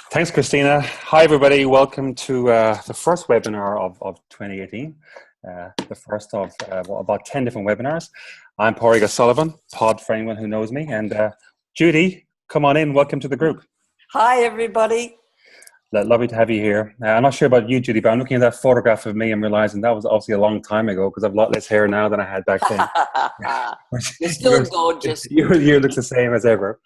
Thanks, Christina. Hi, everybody. Welcome to the first webinar of 2018, the first of about 10 different webinars. I'm Pádraig Sullivan, Pod for anyone who knows me. And Judy, come on in. Welcome to the group. Hi, everybody. Lovely to have you here. I'm not sure about you, Judy, but I'm looking at that photograph of me and realizing that was obviously a long time ago because I've a lot less hair now than I had back then. You're still gorgeous. You look the same as ever.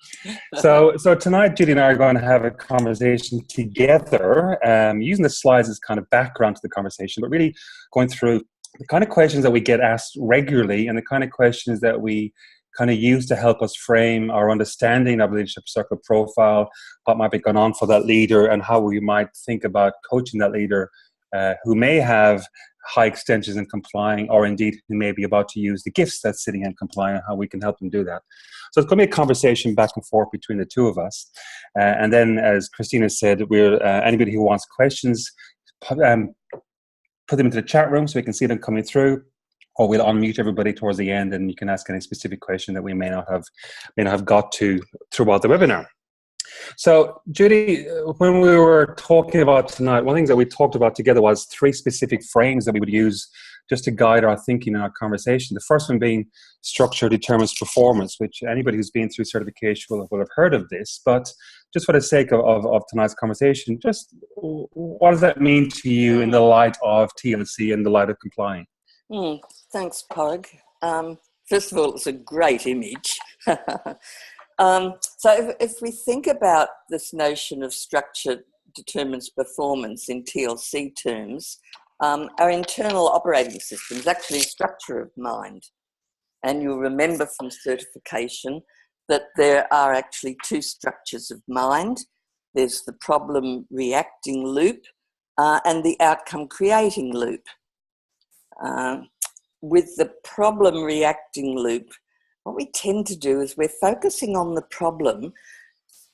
So tonight, Judy and I are going to have a conversation together, using the slides as kind of background to the conversation, but really going through the kind of questions that we get asked regularly and the kind of questions that we kind of use to help us frame our understanding of leadership circle profile, what might be going on for that leader, and how we might think about coaching that leader who may have high extensions in complying, or indeed who may be about to use the gifts that's sitting in complying, and how we can help them do that. So it's going to be a conversation back and forth between the two of us. And then, as Christina said, we're anybody who wants questions, put them into the chat room so we can see them coming through, or we'll unmute everybody towards the end and you can ask any specific question that we may not have got to throughout the webinar. So, Judy, when we were talking about tonight, one of the things that we talked about together was 3 specific frames that we would use just to guide our thinking in our conversation. The first one being structure determines performance, which anybody who's been through certification will have heard of this. But just for the sake of tonight's conversation, just what does that mean to you in the light of TLC and the light of complying? Thanks, Pog. First of all, it's a great image. So if we think about this notion of structure determines performance in TLC terms, our internal operating system is actually a structure of mind. And you'll remember from certification that there are actually 2 structures of mind. There's the problem reacting loop and the outcome creating loop. With the problem reacting loop, what we tend to do is we're focusing on the problem,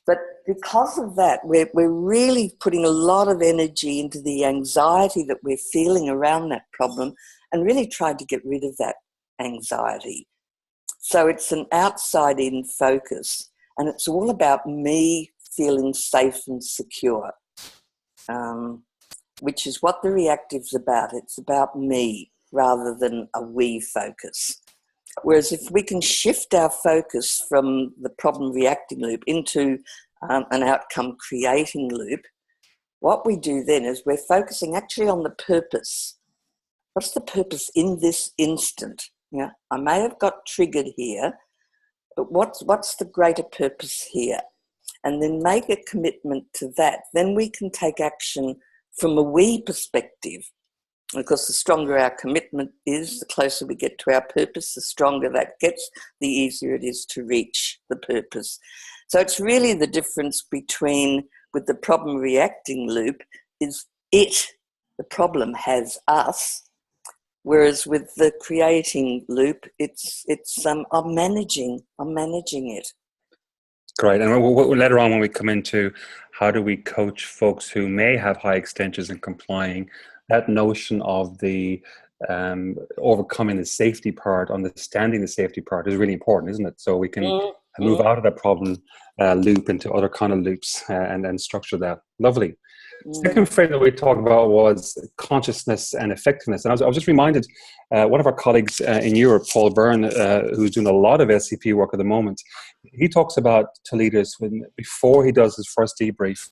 but because of that, we're really putting a lot of energy into the anxiety that we're feeling around that problem and really trying to get rid of that anxiety. So it's an outside-in focus, and it's all about me feeling safe and secure, which is what the reactive's about. It's about me rather than a we focus. Whereas if we can shift our focus from the problem reacting loop into an outcome creating loop, what we do then is we're focusing actually on the purpose. What's the purpose in this instant? Yeah, I may have got triggered here, but what's the greater purpose here? And then make a commitment to that. Then we can take action from a we perspective. Because the stronger our commitment is, the closer we get to our purpose, the stronger that gets, the easier it is to reach the purpose. So it's really the difference between, with the problem reacting loop, is the problem has us, whereas with the creating loop, I'm managing it. Great. And later on when we come into how do we coach folks who may have high extensions in complying, that notion of the overcoming the safety part, understanding the safety part is really important, isn't it? So we can move out of that problem loop into other kind of loops and then structure that. Lovely. Second frame that we talked about was consciousness and effectiveness. And I was just reminded, one of our colleagues in Europe, Paul Byrne, who's doing a lot of SCP work at the moment, he talks about to leaders before he does his first debrief.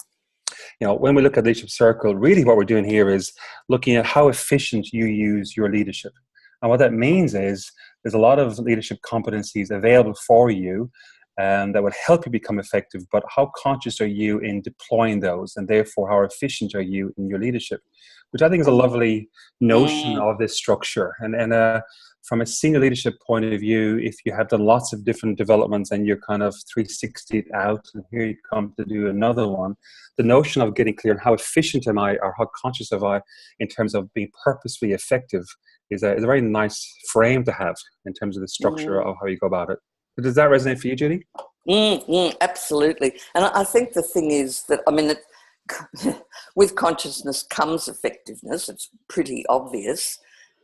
You know, when we look at Leadership Circle, really what we're doing here is looking at how efficient you use your leadership. And what that means is there's a lot of leadership competencies available for you that will help you become effective, but how conscious are you in deploying those, and therefore how efficient are you in your leadership, which I think is a lovely notion of this structure. And from a senior leadership point of view, if you have done lots of different developments and you're kind of 360 out, and here you come to do another one, the notion of getting clear on how efficient am I, or how conscious am I in terms of being purposefully effective is a very nice frame to have in terms of the structure of how you go about it. Does that resonate for you, Judy? Absolutely. And I think the thing is that, with consciousness comes effectiveness. It's pretty obvious.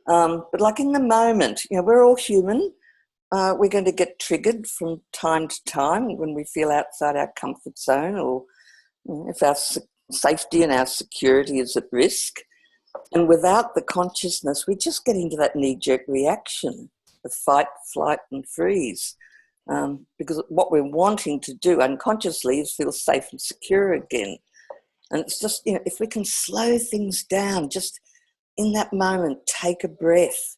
But like in the moment, we're all human. We're going to get triggered from time to time when we feel outside our comfort zone or if our safety and our security is at risk. And without the consciousness, we just get into that knee-jerk reaction, the fight, flight, and freeze. Because what we're wanting to do unconsciously is feel safe and secure again. And it's just, if we can slow things down, just in that moment, take a breath,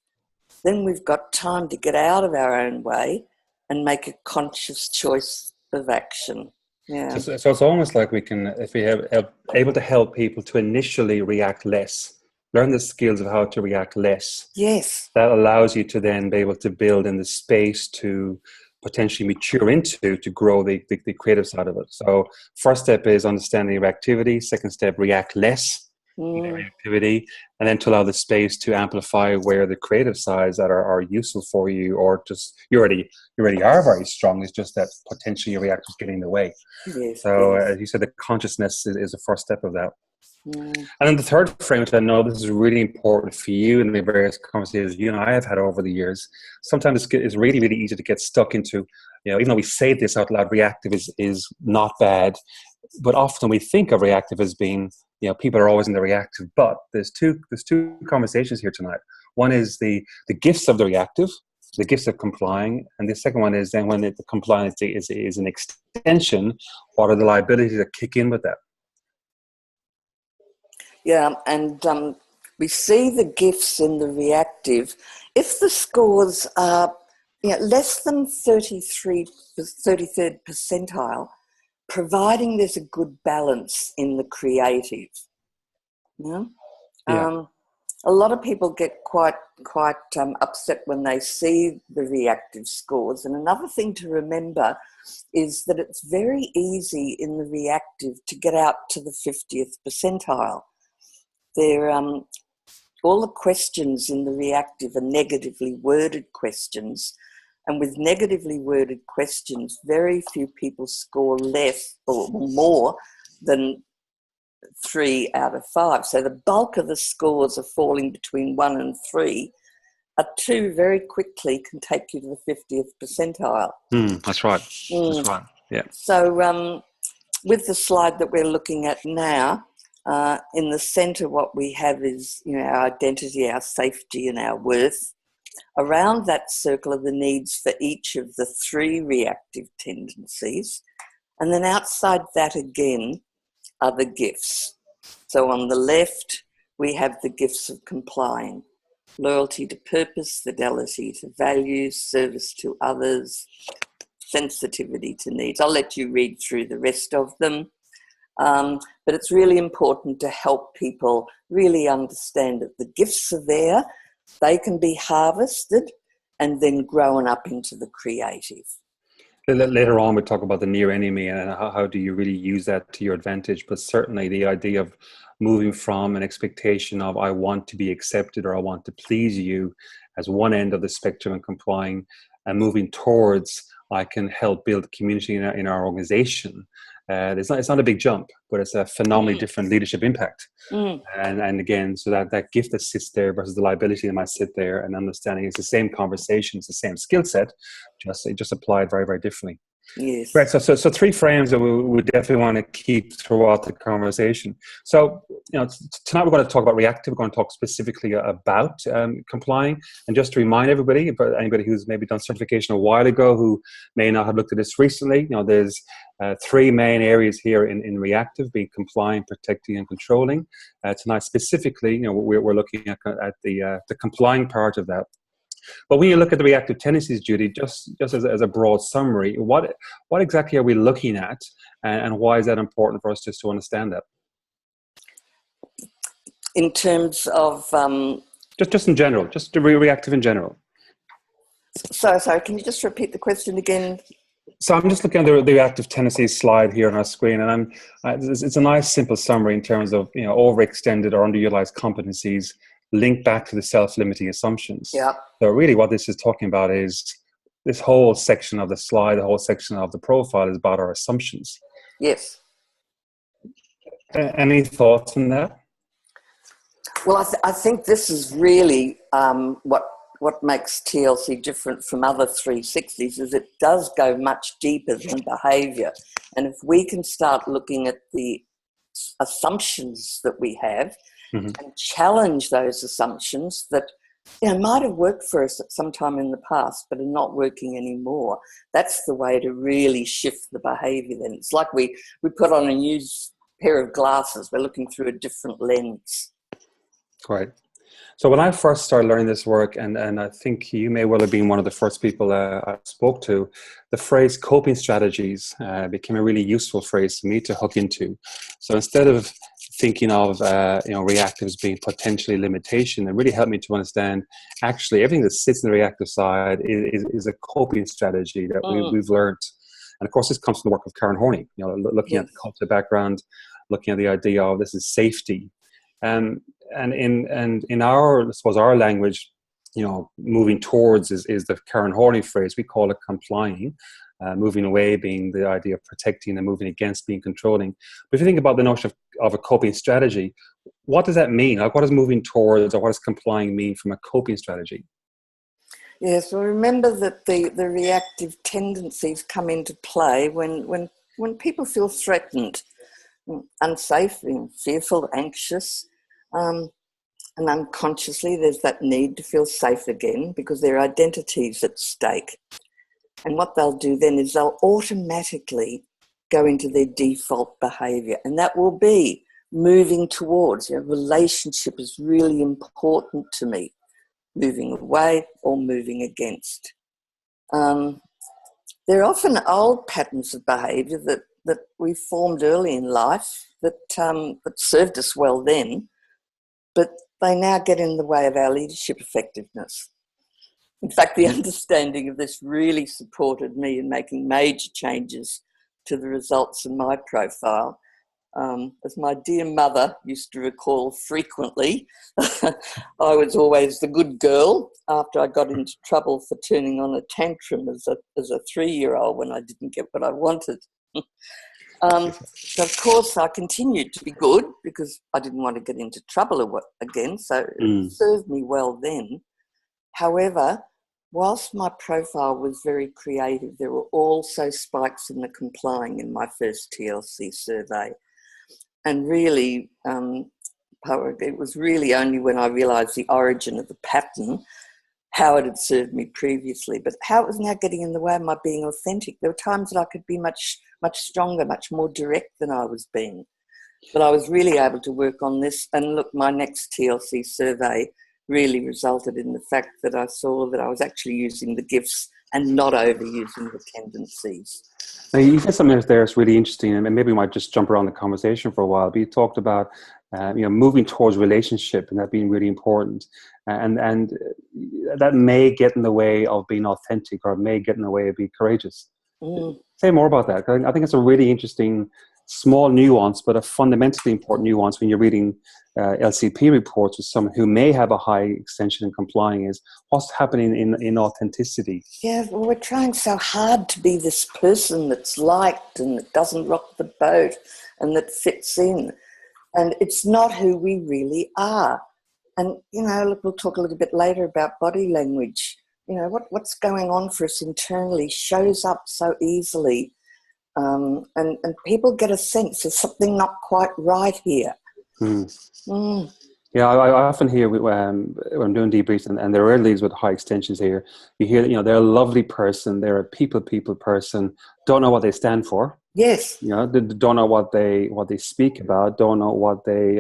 then we've got time to get out of our own way and make a conscious choice of action. Yeah. So it's almost like we can, if we have able to help people to initially react less, learn the skills of how to react less. Yes. That allows you to then be able to build in the space to potentially mature into, to grow the creative side of it. So first step is understanding your activity. Second step, react less in your activity, and then to allow the space to amplify where the creative sides that are useful for you, or just you already are very strong. It's just that potentially your react is getting in the way. Yes. So yes. as you said, the consciousness is the first step of that. Mm. And then the third frame, which I know this is really important for you in the various conversations you and I have had over the years, sometimes it's really, really easy to get stuck into, even though we say this out loud, reactive is not bad, but often we think of reactive as being, people are always in the reactive, but there's two conversations here tonight. One is the gifts of the reactive, the gifts of complying, and the second one is then when the compliance is an extension, what are the liabilities that kick in with that? Yeah, and we see the gifts in the reactive. If the scores are less than 33rd percentile, providing there's a good balance in the creative. Yeah. A lot of people get quite upset when they see the reactive scores. And another thing to remember is that it's very easy in the reactive to get out to the 50th percentile. All the questions in the reactive are negatively worded questions. And with negatively worded questions, very few people score less or more than 3 out of 5. So the bulk of the scores are falling between 1 and 3. A 2 very quickly can take you to the 50th percentile. That's right. That's right. Yeah. So with the slide that we're looking at now, in the centre what we have is our identity, our safety and our worth. Around that circle are the needs for each of the 3 reactive tendencies. And then outside that again are the gifts. So on the left, we have the gifts of complying: loyalty to purpose, fidelity to values, service to others, sensitivity to needs. I'll let you read through the rest of them. But it's really important to help people really understand that the gifts are there. They can be harvested and then grown up into the creative. Later on, we'll talk about the near enemy and how do you really use that to your advantage. But certainly the idea of moving from an expectation of I want to be accepted or I want to please you as one end of the spectrum and complying, and moving towards I can help build community in our organization. It's not a big jump, but it's a phenomenally different leadership impact. And again, so that gift that sits there versus the liability that might sit there, and understanding it's the same conversation, it's the same skill set, just applied very, very differently. Yes. Right. So 3 frames that we definitely want to keep throughout the conversation. So, tonight we're going to talk about reactive. We're going to talk specifically about complying. And just to remind everybody, about anybody who's maybe done certification a while ago who may not have looked at this recently, there's 3 main areas here in reactive, being complying, protecting, and controlling. Tonight specifically, we're looking at the complying part of that. But when you look at the reactive tendencies, Judy, just as a broad summary, what exactly are we looking at, and why is that important for us just to understand that? In terms of just in general, just the reactive in general. Sorry, can you just repeat the question again? So I'm just looking at the reactive tendencies slide here on our screen, and it's a nice simple summary in terms of overextended or underutilized competencies linked back to the self-limiting assumptions. Yeah. So really what this is talking about is this whole section of the slide, the whole section of the profile is about our assumptions. Yes. Any thoughts on that? Well, I think this is really what what makes TLC different from other 360s is it does go much deeper than behaviour. And if we can start looking at the assumptions that we have and challenge those assumptions that might have worked for us at some time in the past but are not working anymore, that's the way to really shift the behaviour then. It's like we put on a new pair of glasses. We're looking through a different lens. Right. So when I first started learning this work, and I think you may well have been one of the first people I spoke to, the phrase coping strategies became a really useful phrase for me to hook into. So instead of thinking of reactives being potentially limitation, it really helped me to understand actually everything that sits in the reactive side is a coping strategy that we've learned. And of course, this comes from the work of Karen Horney, looking at the culture background, looking at the idea of this is safety. And in our, I suppose, our language, moving towards is the Karen Horney phrase. We call it complying, moving away being the idea of protecting and moving against being controlling. But if you think about the notion of a coping strategy, what does that mean? Like, what does moving towards or what does complying mean from a coping strategy? Yes, well, remember that the reactive tendencies come into play when people feel threatened, unsafe, fearful, anxious. And unconsciously there's that need to feel safe again because their identity's at stake. And what they'll do then is they'll automatically go into their default behaviour, and that will be moving towards, relationship is really important to me, moving away or moving against. There are often old patterns of behaviour that we formed early in life that served us well then, but they now get in the way of our leadership effectiveness. In fact, the understanding of this really supported me in making major changes to the results in my profile. As my dear mother used to recall frequently, I was always the good girl after I got into trouble for turning on a tantrum as a 3-year-old when I didn't get what I wanted. So of course I continued to be good because I didn't want to get into trouble again, so it served me well then. However, whilst my profile was very creative, there were also spikes in the complying in my first TLC survey. And really, it was really only when I realised the origin of the pattern, how it had served me previously, but how it was now getting in the way of my being authentic. There were times that I could be much stronger, much more direct than I was being. But I was really able to work on this. And look, my next TLC survey really resulted in the fact that I saw that I was actually using the gifts and not overusing the tendencies. Now, you said something there that's really interesting, and maybe we might just jump around the conversation for a while. But you talked about, moving towards relationship and that being really important, and that may get in the way of being authentic, or may get in the way of being courageous. Say more about that. I think it's a really interesting, small nuance, but a fundamentally important nuance when you're reading LCP reports with someone who may have a high extension in complying is what's happening in authenticity. Yeah, well, we're trying so hard to be this person that's liked and that doesn't rock the boat and that fits in. And it's not who we really are. And, look, we'll talk a little bit later about body language. What's going on for us internally shows up so easily. And people get a sense there's something not quite right here. Yeah, I often hear when I'm doing debriefs, and there are leads with high extensions here, you hear, they're a lovely person, they're a people person, don't know what they stand for. Yes. They don't know what they speak about, don't know what they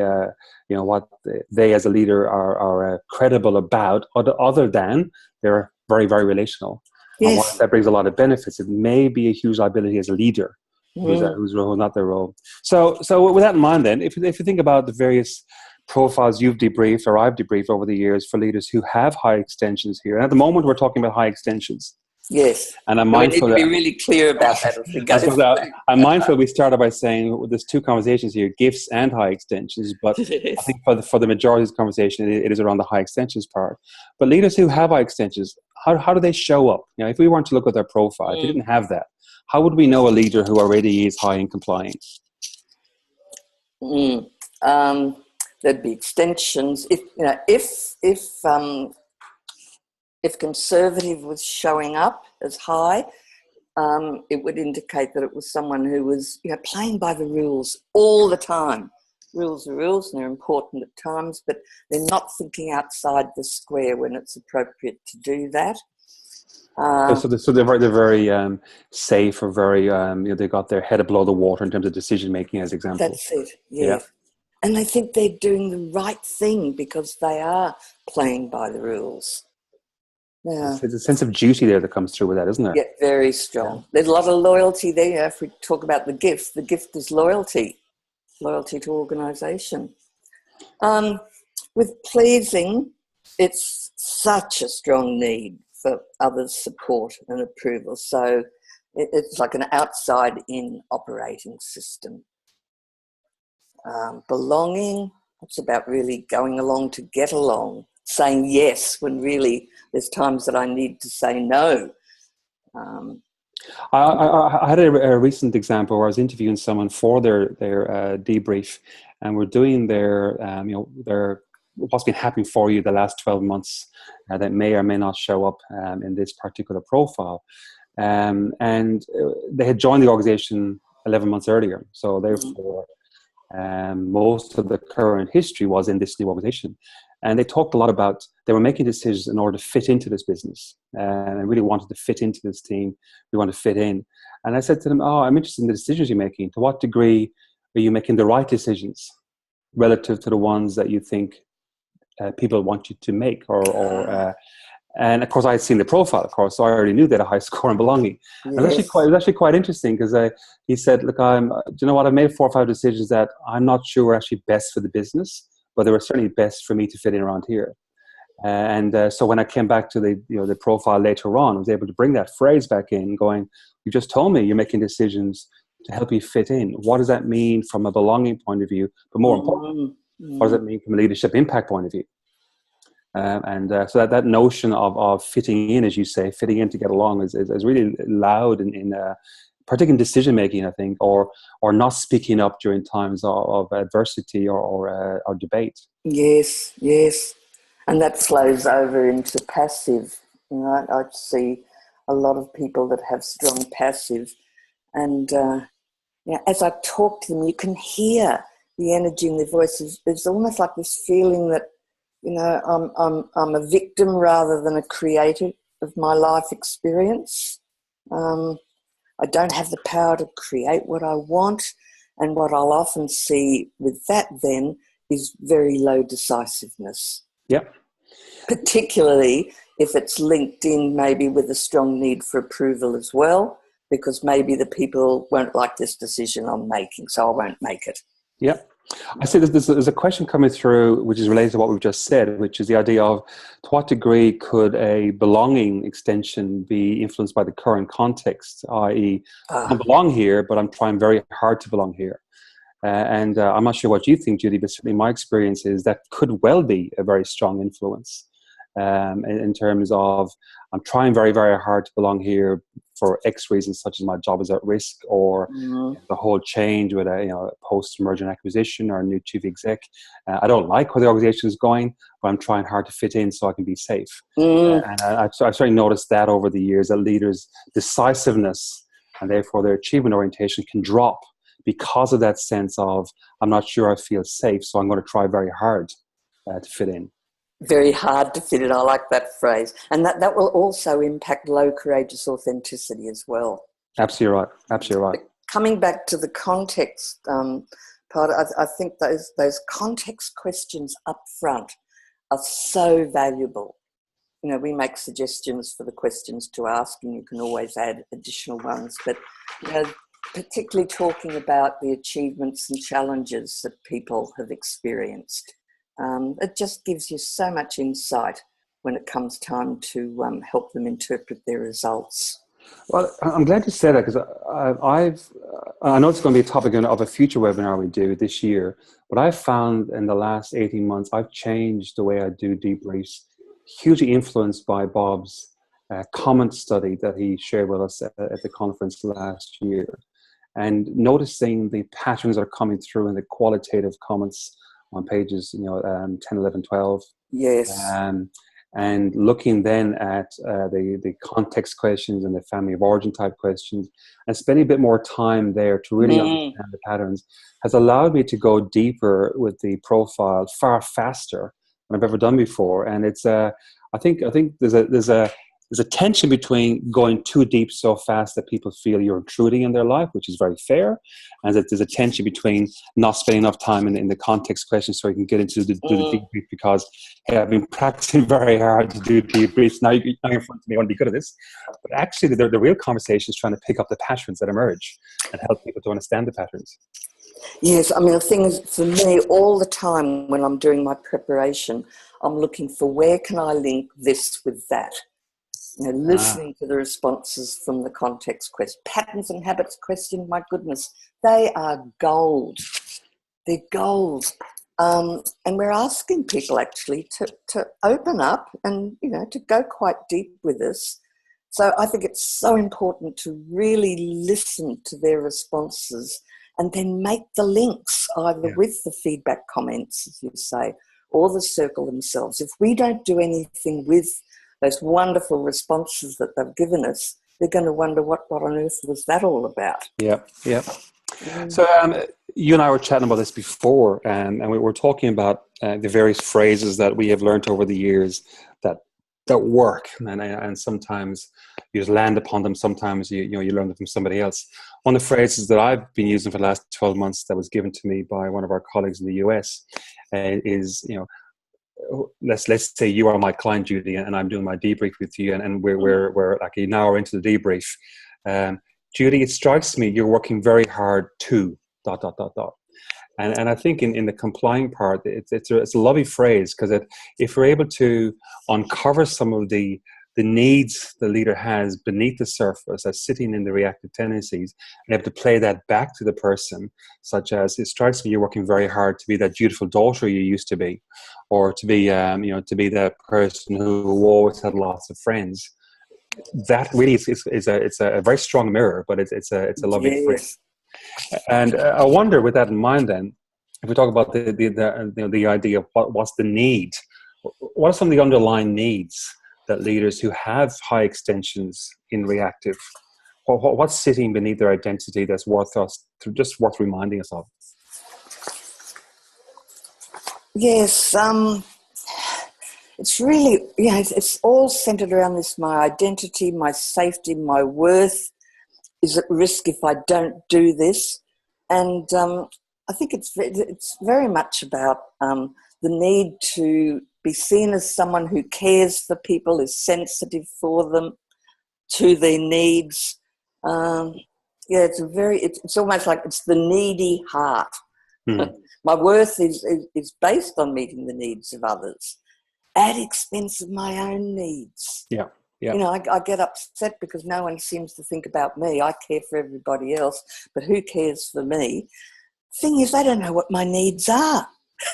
as a leader are credible about, other than they're very, very relational. Yes. And while that brings a lot of benefits, it may be a huge liability as a leader whose role, not their role. So with that in mind, then, if you think about the various profiles you've debriefed or I've debriefed over the years for leaders who have high extensions here, and at the moment we're talking about high extensions. Yes. And I'm mindful we need to be really clear about that as we go. I'm mindful we started by saying there's two conversations here, gifts and high extensions, but Yes. I think for the majority of this conversation, it is around the high extensions part. But leaders who have high extensions, how do they show up? If we weren't to look at their profile, if they didn't have that, how would we know a leader who already is high in complying? There'd be extensions. If If conservative was showing up as high, it would indicate that it was someone who was, playing by the rules all the time. Rules are rules, and they're important at times, but they're not thinking outside the square when it's appropriate to do that. So they're very safe, or very they got their head below the water in terms of decision making, as example. That's it. Yeah. And they think they're doing the right thing because they are playing by the rules. Yeah. There's a sense of duty there that comes through with that, isn't there? Yeah, very strong. Yeah. There's a lot of loyalty there. If we talk about the gift is loyalty to organisation. With pleasing, it's such a strong need for others' support and approval. So it's like an outside-in operating system. Belonging, it's about really going along to get along, saying yes when really there's times that I need to say no. I had a recent example where I was interviewing someone for their debrief, and we're doing their what's been happening for you the last 12 months that may or may not show up in this particular profile. And they had joined the organization 11 months earlier. So therefore, most of the current history was in this new organization. And they talked a lot about, they were making decisions in order to fit into this business. And I really wanted to fit into this team. We want to fit in. And I said to them, I'm interested in the decisions you're making. To what degree are you making the right decisions relative to the ones that you think people want you to make? And of course, I had seen the profile, of course, so I already knew they had a high score in belonging. Yes. It was actually quite interesting because he said, look, do you know what? I've made 4 or 5 decisions that I'm not sure were actually best for the business, but they were certainly best for me to fit in around here. So when I came back to the profile later on, I was able to bring that phrase back in, going, you just told me you're making decisions to help you fit in. What does that mean from a belonging point of view? But more importantly, what does it mean from a leadership impact point of view? So that notion of fitting in, as you say, fitting in to get along is really loud in particularly in decision making, I think, or not speaking up during times of adversity or debate. Yes, and that flows over into passive. I see a lot of people that have strong passive, and as I talk to them, you can hear the energy in their voices. There's almost like this feeling that, I'm a victim rather than a creator of my life experience. I don't have the power to create what I want, and what I'll often see with that then is very low decisiveness. Yep. Particularly if it's linked in maybe with a strong need for approval as well, because maybe the people won't like this decision I'm making, so I won't make it. Yep. I see there's a question coming through which is related to what we've just said, which is the idea of to what degree could a belonging extension be influenced by the current context, i.e. I belong here, but I'm trying very hard to belong here. And I'm not sure what you think, Judy, but certainly my experience is that could well be a very strong influence in terms of I'm trying very, very hard to belong here for X reasons, such as my job is at risk, or the whole change with a post-merger and acquisition or a new chief exec. I don't like where the organization is going, but I'm trying hard to fit in so I can be safe. And I've certainly noticed that over the years, that leaders' decisiveness and therefore their achievement orientation can drop because of that sense of, I'm not sure I feel safe, so I'm going to try very hard to fit in. Very hard to fit in. I like that phrase. And that will also impact low courageous authenticity as well. Absolutely right. Absolutely right. But coming back to the context part, I think those context questions up front are so valuable. We make suggestions for the questions to ask, and you can always add additional ones. But, particularly talking about the achievements and challenges that people have experienced. It just gives you so much insight when it comes time to help them interpret their results. Well, I'm glad you said that, because I know it's going to be a topic of a future webinar we do this year, but I've found in the last 18 months, I've changed the way I do debriefs, hugely influenced by Bob's comment study that he shared with us at the conference last year. And noticing the patterns that are coming through in the qualitative comments on pages 10, 11, 12. Yes. and looking then at the context questions and the family of origin type questions, and spending a bit more time there to really understand the patterns, has allowed me to go deeper with the profile far faster than I've ever done before. And it's I think there's a tension between going too deep so fast that people feel you're intruding in their life, which is very fair, and that there's a tension between not spending enough time in the context questions so you can get into the debrief, because, hey, I've been practicing very hard to do debriefs. Now you're in front of me, I want to be good at this. But actually, the real conversation is trying to pick up the patterns that emerge and help people to understand the patterns. Yes, I mean, the thing is, for me, all the time when I'm doing my preparation, I'm looking for where can I link this with that. You know, listening to the responses from the context question. Patterns and habits question, my goodness, they are gold. They're gold. And we're asking people actually to open up and, you know, to go quite deep with this. So I think it's so important to really listen to their responses and then make the links either with the feedback comments, as you say, or the circle themselves. If we don't do anything with those wonderful responses that they've given us, they're going to wonder what on earth was that all about. Yeah. So you and I were chatting about this before, and we were talking about the various phrases that we have learned over the years that work, and sometimes you just land upon them. Sometimes you learn them from somebody else. One of the phrases that I've been using for the last 12 months that was given to me by one of our colleagues in the US is, let's say you are my client, Judy, and I'm doing my debrief with you, and we're like an hour into the debrief. Judy, it strikes me you're working very hard to ... And I think in the complying part, it's a lovely phrase, because if we're able to uncover some of the needs the leader has beneath the surface as sitting in the reactive tendencies, and able to play that back to the person, such as, it strikes me you're working very hard to be that dutiful daughter you used to be, or to be to be that person who always had lots of friends. That really is a very strong mirror, but it's a lovely phrase. And I wonder, with that in mind, then, if we talk about the idea of what's the need, what are some of the underlying needs that leaders who have high extensions in reactive, what's sitting beneath their identity that's worth reminding us of? Yes, it's really, it's all centered around this: my identity, my safety, my worth is at risk if I don't do this. And I think it's very much about the need to be seen as someone who cares for people, is sensitive for them, to their needs. It's almost like it's the needy heart. My worth is based on meeting the needs of others at expense of my own needs. Yeah. I get upset because no one seems to think about me. I care for everybody else, but who cares for me? Thing is, they don't know what my needs are.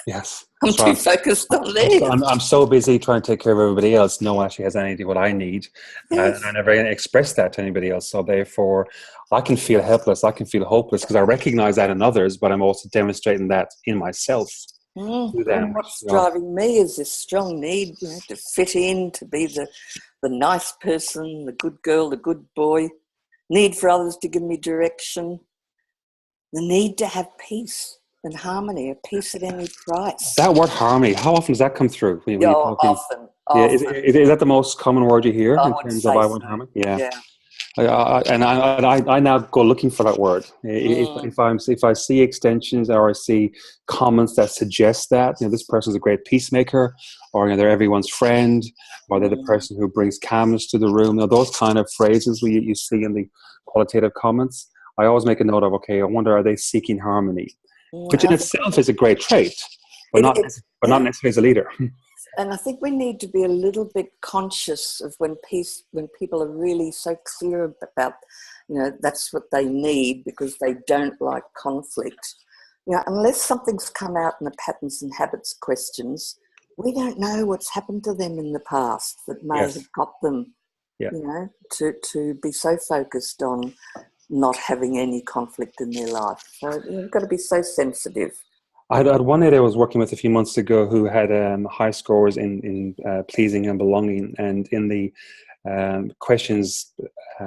Yes. I'm too focused on them. I'm so busy trying to take care of everybody else. No one actually has any idea what I need. Yes. And I never express that to anybody else. So therefore, I can feel helpless. I can feel hopeless because I recognize that in others, but I'm also demonstrating that in myself. And what's driving me is this strong need to fit in, to be the nice person, the good girl, the good boy, need for others to give me direction, the need to have peace and harmony, a peace at any price. That word harmony, how often does that come through? Often. Yeah, is that the most common word you hear in terms of I want harmony? Yeah. I now go looking for that word. If I see extensions or I see comments that suggest that this person's a great peacemaker, or they're everyone's friend, or they're the person who brings calmness to the room. Now, those kind of phrases you see in the qualitative comments, I always make a note of. Okay, I wonder, are they seeking harmony? Which in itself is a great trait, but not necessarily as a leader. And I think we need to be a little bit conscious of when people are really so clear about, that's what they need because they don't like conflict. Unless something's come out in the patterns and habits questions, we don't know what's happened to them in the past that may have got them, to be so focused on not having any conflict in their life. So you've got to be so sensitive. I had one lady I was working with a few months ago who had high scores in pleasing and belonging, and in the questions,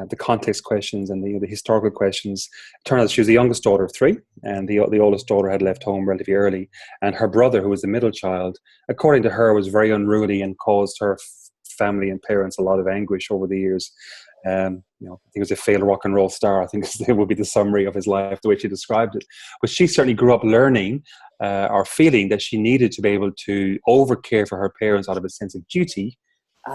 the context questions and the historical questions. It turned out she was the youngest daughter of three, and the oldest daughter had left home relatively early. And her brother, who was the middle child, according to her, was very unruly and caused her family and parents a lot of anguish over the years. He was a failed rock and roll star, I think would be the summary of his life, the way she described it. But she certainly grew up learning or feeling that she needed to be able to overcare for her parents out of a sense of duty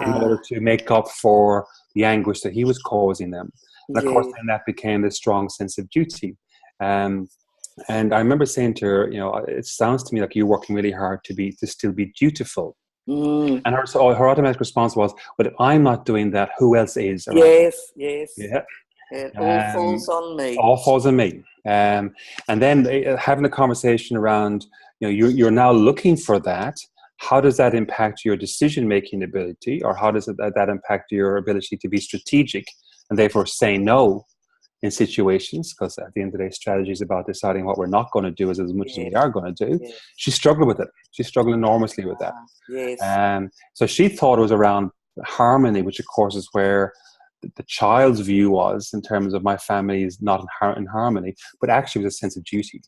in order to make up for the anguish that he was causing them. And of course, then that became a strong sense of duty. And I remember saying to her, it sounds to me like you're working really hard to still be dutiful. And her automatic response was, "But if I'm not doing that, who else is?" Yes. Yeah. It all falls on me. All falls on me. And then having a conversation around, you're now looking for that. How does that impact your decision-making ability, or how does that impact your ability to be strategic and therefore say no in situations? Because at the end of the day, strategy is about deciding what we're not going to do as much as we are going to do. She struggled with it. She struggled enormously with that. So she thought it was around harmony, which of course is where the child's view was in terms of my family is not in harmony, but actually was a sense of duty.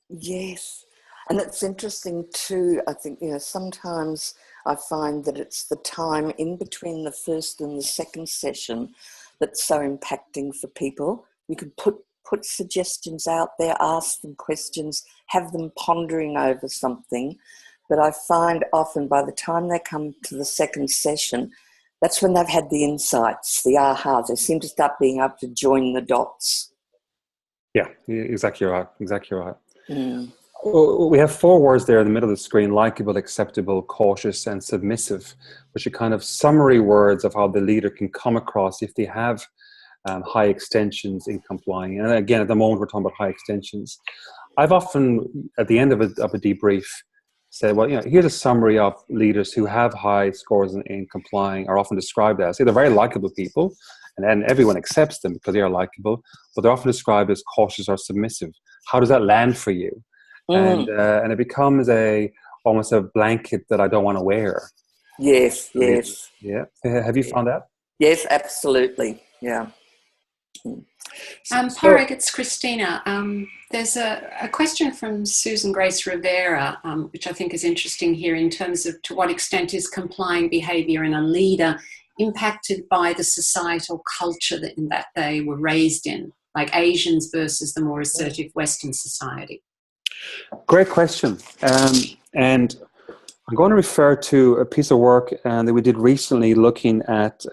Yes. And it's interesting too, I think, sometimes I find that it's the time in between the first and the second session that's so impacting for people. You can put suggestions out there, ask them questions, have them pondering over something. But I find often by the time they come to the second session, that's when they've had the insights, the ahas. They seem to start being able to join the dots. Yeah, exactly right. We have 4 words there in the middle of the screen: likable, acceptable, cautious, and submissive, which are kind of summary words of how the leader can come across if they have high extensions in complying. And again, at the moment, we're talking about high extensions. I've often, at the end of a debrief, said, well, here's a summary of leaders who have high scores in complying, are often described as, they're very likable people, and then everyone accepts them because they are likable, but they're often described as cautious or submissive. How does that land for you? And it becomes almost a blanket that I don't want to wear. Yes. Yeah. Have you found that? Yes, absolutely. Yeah. Parag, it's Christina. There's a question from Susan Grace Rivera, which I think is interesting here in terms of to what extent is complying behaviour in a leader impacted by the societal culture that they were raised in, like Asians versus the more assertive Western society? Great question. And I'm going to refer to a piece of work that we did recently looking at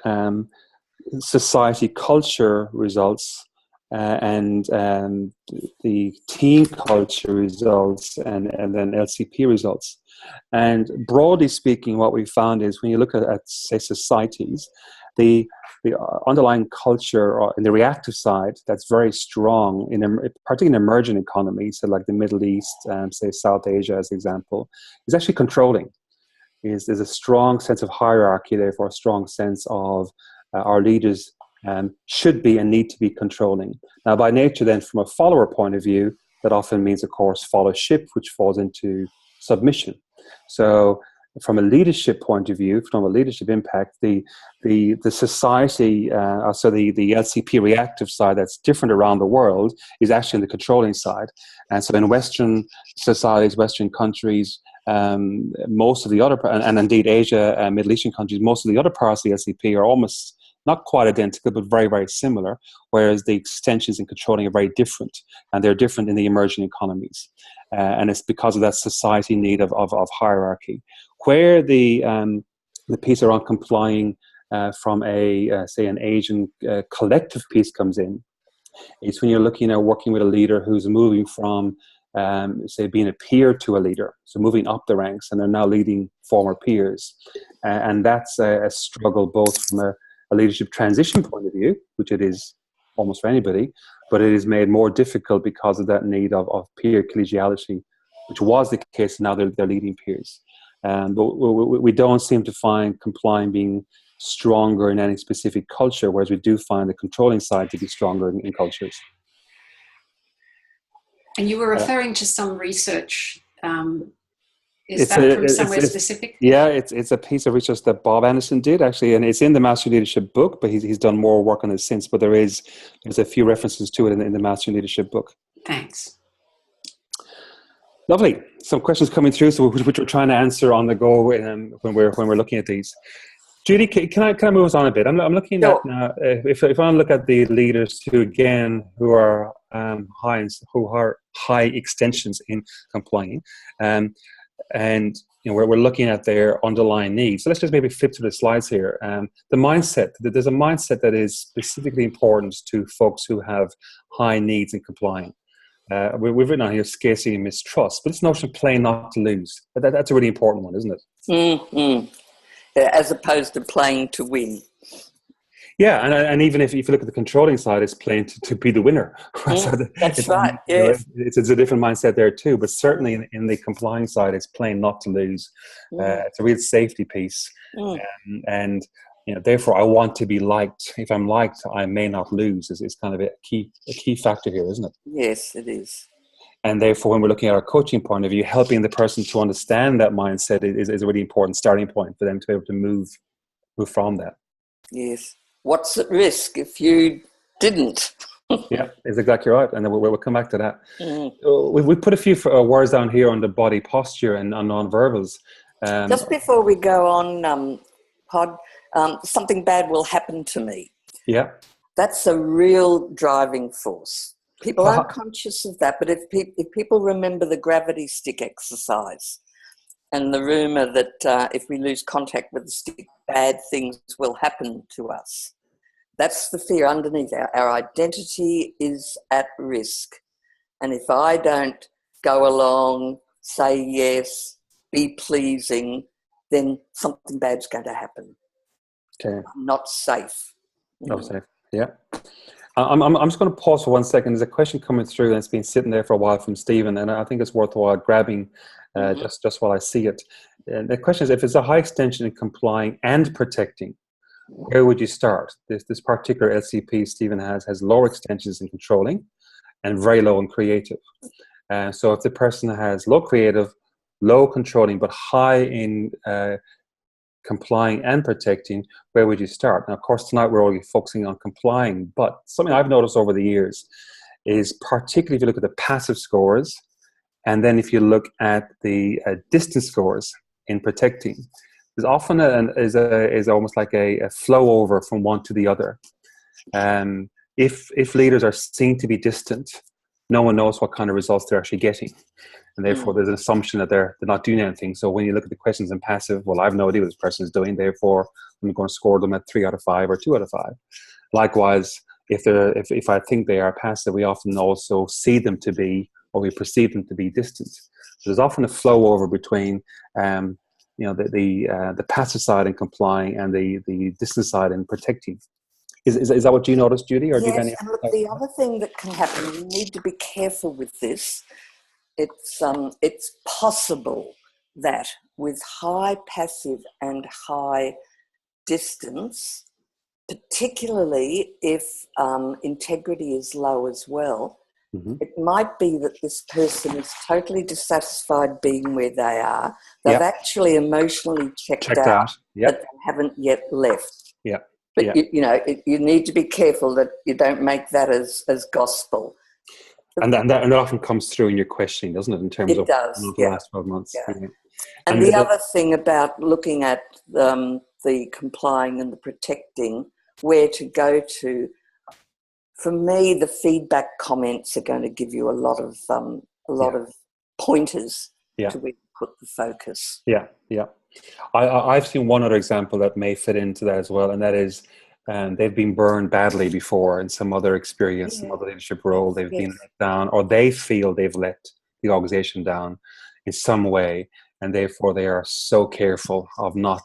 society culture results and the team culture results and then LCP results. And broadly speaking, what we found is when you look at say, societies, the underlying culture or in the reactive side that's very strong, particularly in emerging economies, so like the Middle East and say South Asia as an example, is actually controlling. There's a strong sense of hierarchy, therefore a strong sense of our leaders should be and need to be controlling. Now, by nature, then, from a follower point of view, that often means, of course, followership, which falls into submission. So, from a leadership point of view, from a leadership impact, the society, so the LCP reactive side that's different around the world is actually the controlling side. And so, in Western societies, Western countries, most of the other, and indeed Asia and Middle Eastern countries, most of the other parts of the LCP are almost not quite identical, but very, very similar, whereas the extensions in controlling are very different, and they're different in the emerging economies. And it's because of that society need of hierarchy. Where the piece around complying from say an Asian collective piece comes in, is when you're looking at working with a leader who's moving from say being a peer to a leader, so moving up the ranks, and they're now leading former peers. And that's a struggle both from a leadership transition point of view, which it is almost for anybody, but it is made more difficult because of that need of peer collegiality, which was the case. Now they're leading peers. But we don't seem to find complying being stronger in any specific culture, whereas we do find the controlling side to be stronger in cultures. And you were referring to some research Is that from somewhere specific? Yeah, it's a piece of research that Bob Anderson did actually, and it's in the Master Leadership book, but he's done more work on it since. But there's a few references to it in the Master Leadership book. Thanks. Lovely. Some questions coming through, so which we're trying to answer on the go when we're looking at these. Judy, can I move us on a bit? I'm looking at now. If I look at the leaders who are high extensions in complying, and we're looking at their underlying needs. So let's just maybe flip to the slides here. The mindset. There's a mindset that is specifically important to folks who have high needs in complying. We've written on here scarcity and mistrust, but this notion of playing not to lose. That's a really important one, isn't it? Mm-hmm. As opposed to playing to win. Yeah, and even if you look at the controlling side, it's playing to be the winner. So that's right, yes. It's a different mindset there too, but certainly in the complying side, it's playing not to lose. It's a real safety piece. And therefore, I want to be liked. If I'm liked, I may not lose is kind of a key factor here, isn't it? Yes, it is. And therefore, when we're looking at our coaching point of view, helping the person to understand that mindset is a really important starting point for them to be able to move from that. Yes. What's at risk if you didn't? Yeah, it's exactly right. And we'll come back to that. So we put a few words down here on the body posture and on non-verbals. Just before we go on, Pod, something bad will happen to me. Yeah. That's a real driving force. People aren't conscious of that, but if people remember the gravity stick exercise and the rumour that if we lose contact with the stick, bad things will happen to us. That's the fear underneath. Our identity is at risk. And if I don't go along, say yes, be pleasing, then something bad's going to happen. Okay. I'm not safe. Not safe, yeah. I'm just going to pause for 1 second. There's a question coming through and it's been sitting there for a while from Stephen, and I think it's worthwhile grabbing just while I see it. And the question is, if it's a high extension in complying and protecting, where would you start? This particular LCP Stephen has lower extensions in controlling and very low in creative. So if the person has low creative, low controlling, but high in complying and protecting, where would you start? Now, of course, tonight we're only focusing on complying, but something I've noticed over the years is, particularly if you look at the passive scores, and then if you look at the distance scores in protecting, there's often is almost like a flow over from one to the other. If leaders are seen to be distant, no one knows what kind of results they're actually getting. And therefore, there's an assumption that they're not doing anything. So when you look at the questions in passive, well, I have no idea what this person is doing. Therefore, I'm going to score them at 3 out of 5 or 2 out of 5. Likewise, if I think they are passive, we often also see them to be, or we perceive them to be distant. So there's often a flow over between, the passive side in complying and the distance side in protecting. Is that what you noticed, Judy? Or yes, and look, the other thing that can happen, you need to be careful with this. It's possible that with high passive and high distance, particularly if integrity is low as well, it might be that this person is totally dissatisfied being where they are. They've actually emotionally checked out. But they haven't yet left. Yeah. But you need to be careful that you don't make that as gospel. And that often comes through in your questioning, doesn't it? In terms of the last 12 months. Yeah. Yeah. And the other thing about looking at the complying and the protecting, where to go to, for me, the feedback comments are going to give you a lot of pointers to where to put the focus. Yeah, yeah. I've seen one other example that may fit into that as well, and that is they've been burned badly before in some other experience, some other leadership role. They've been let down, or they feel they've let the organization down in some way, and therefore they are so careful of not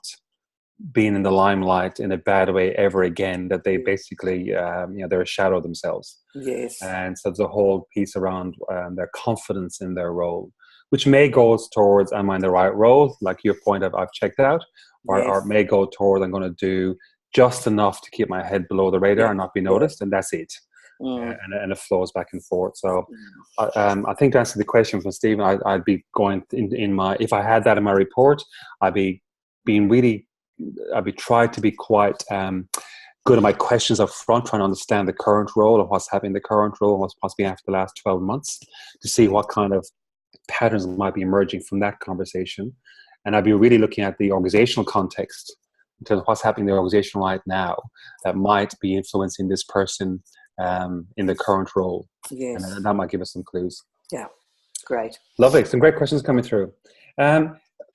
being in the limelight in a bad way ever again that they basically, they're a shadow of themselves. Yes. And so there's a whole piece around their confidence in their role, which may go towards, am I in the right role? Like your point of I've checked out, or it may go towards I'm going to do just enough to keep my head below the radar and not be noticed, and that's it. and it flows back and forth. So I think to answer the question from Stephen, I'd be going in my, if I had that in my report, I'd be trying to be quite good at my questions up front, trying to understand the current role and what's happening in the current role and what's possibly after the last 12 months to see what kind of patterns might be emerging from that conversation. And I'd be really looking at the organizational context in terms of what's happening in the organization right now that might be influencing this person in the current role. Yes. And that might give us some clues. Yeah, great. Lovely. Some great questions coming through.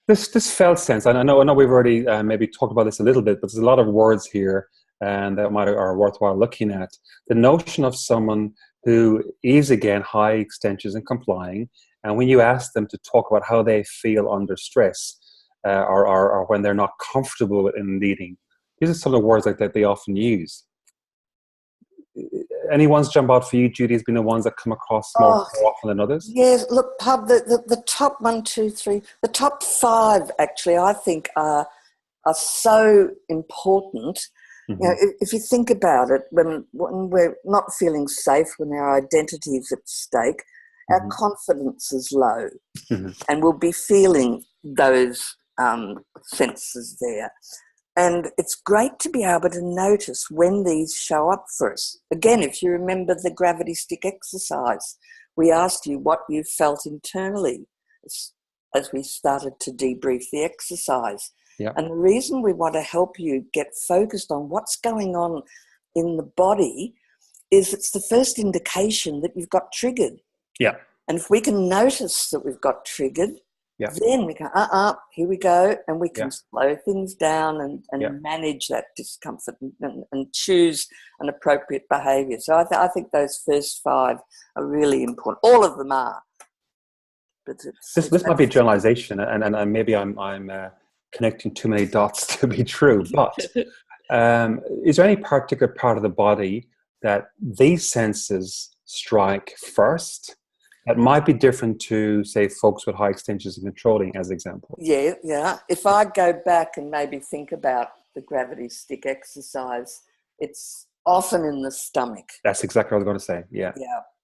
This felt sense, and I know we've already maybe talked about this a little bit, but there's a lot of words here and that are worthwhile looking at. The notion of someone who is, again, high extensions and complying, and when you ask them to talk about how they feel under stress or when they're not comfortable in leading, these are some of the words like that they often use. Any ones jump out for you, Judy, has been the ones that come across more often than others? Yes, look, Pub, the top 1, 2, 3, the top 5 actually, I think are so important. Mm-hmm. You know, if you think about it, when we're not feeling safe, when our identity is at stake, our confidence is low, and we'll be feeling those senses there. And it's great to be able to notice when these show up for us. Again, if you remember the gravity stick exercise, we asked you what you felt internally as we started to debrief the exercise. Yeah. And the reason we want to help you get focused on what's going on in the body is it's the first indication that you've got triggered. Yeah. And if we can notice that we've got triggered, then we go, here we go, and we can slow things down and manage that discomfort and choose an appropriate behaviour. So I think those first 5 are really important. All of them are. But this might be a generalisation, and maybe I'm connecting too many dots to be true, but is there any particular part of the body that these senses strike first that might be different to, say, folks with high extensions and controlling, as an example? Yeah. If I go back and maybe think about the gravity stick exercise, it's often in the stomach. That's exactly what I was going to say.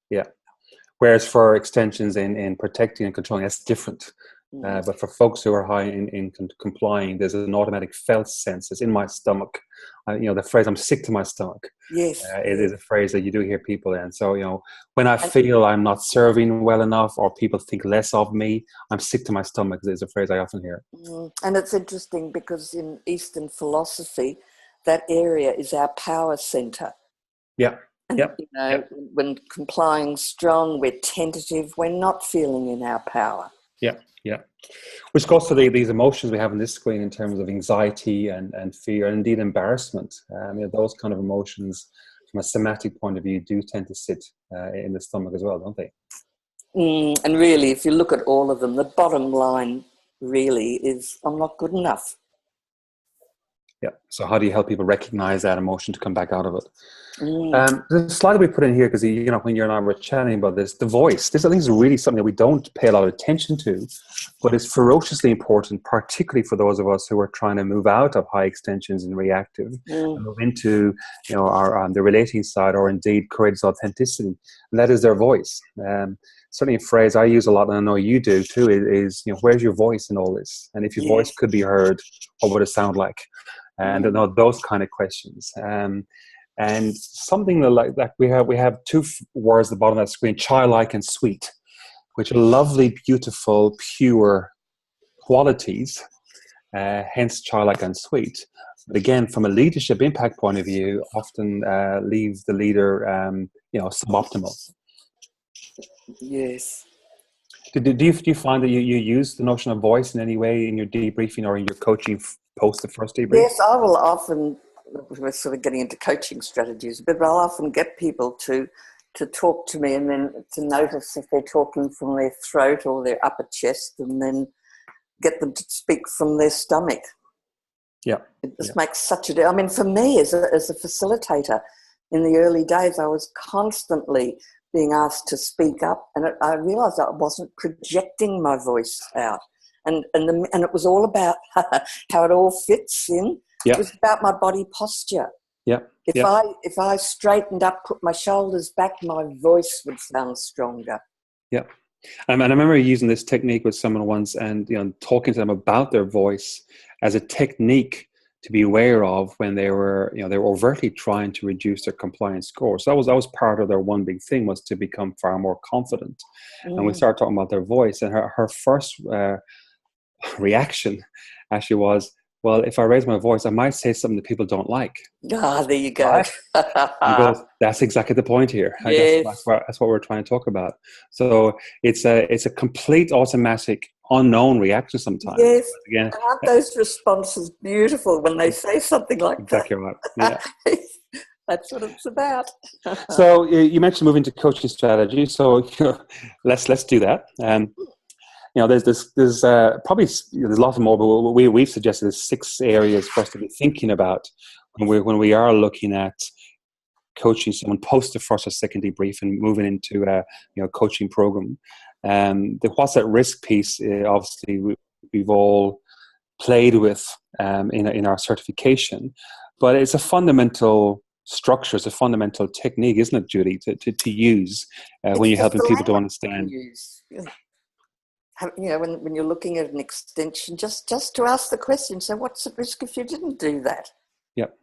Yeah. Whereas for extensions in protecting and controlling, that's different. But for folks who are high in complying, there's an automatic felt sense. It's in my stomach. The phrase "I'm sick to my stomach." Yes, it is a phrase that you do hear people. And so, when I feel I'm not serving well enough, or people think less of me, I'm sick to my stomach. Is a phrase I often hear. And it's interesting because in Eastern philosophy, that area is our power center. Yeah. And, when complying strong, we're tentative. We're not feeling in our power. Yeah. Which goes to these emotions we have on this screen in terms of anxiety and fear and indeed embarrassment. Those kind of emotions from a somatic point of view do tend to sit in the stomach as well, don't they? And really, if you look at all of them, the bottom line really is I'm not good enough. Yeah. So how do you help people recognize that emotion to come back out of it? The slide that we put in here, because when you and I were chatting about this, the voice. This I think is really something that we don't pay a lot of attention to, but it's ferociously important, particularly for those of us who are trying to move out of high extensions and reactive and move into our the relating side, or indeed courageous authenticity. And that is their voice. Certainly a phrase I use a lot, and I know you do too, is where's your voice in all this? And if your voice could be heard, what would it sound like? And those kind of questions. And something like that, we have 2 words at the bottom of that screen: childlike and sweet, which are lovely, beautiful, pure qualities. Hence, childlike and sweet. But again, from a leadership impact point of view, often leave the leader, suboptimal. Yes. Do you find that you use the notion of voice in any way in your debriefing or in your coaching post the first debrief? Yes, I will often. We're sort of getting into coaching strategies, but I'll often get people to talk to me and then to notice if they're talking from their throat or their upper chest, and then get them to speak from their stomach. Yeah. It just makes such a difference. I mean, for me as a facilitator in the early days, I was constantly being asked to speak up, and I realised I wasn't projecting my voice out. And it was all about how it all fits in. Yep. It was about my body posture. Yeah. If I straightened up, put my shoulders back, my voice would sound stronger. Yeah. And I remember using this technique with someone once, and talking to them about their voice as a technique to be aware of when they were overtly trying to reduce their compliance score. So that was part of their one big thing, was to become far more confident. And we started talking about their voice, and her first reaction actually was, well, if I raise my voice, I might say something that people don't like. Ah, there you go. Right? And goes, that's exactly the point here. Yes. That's what we're trying to talk about. So it's a complete automatic unknown reaction sometimes. Yes. Again, aren't those responses beautiful when they say something like exactly that? Right. Yeah. That's what it's about. So you mentioned moving to coaching strategy. So let's do that. There's probably there's a lot more, but we've suggested there's 6 areas for us to be thinking about when we are looking at coaching someone post the first or second debrief and moving into a coaching program. The what's at risk piece, obviously we've all played with in our certification, but it's a fundamental structure, it's a fundamental technique, isn't it, Judy, to use when you're helping people to understand. When you're looking at an extension, just to ask the question, so what's at risk if you didn't do that? Yep.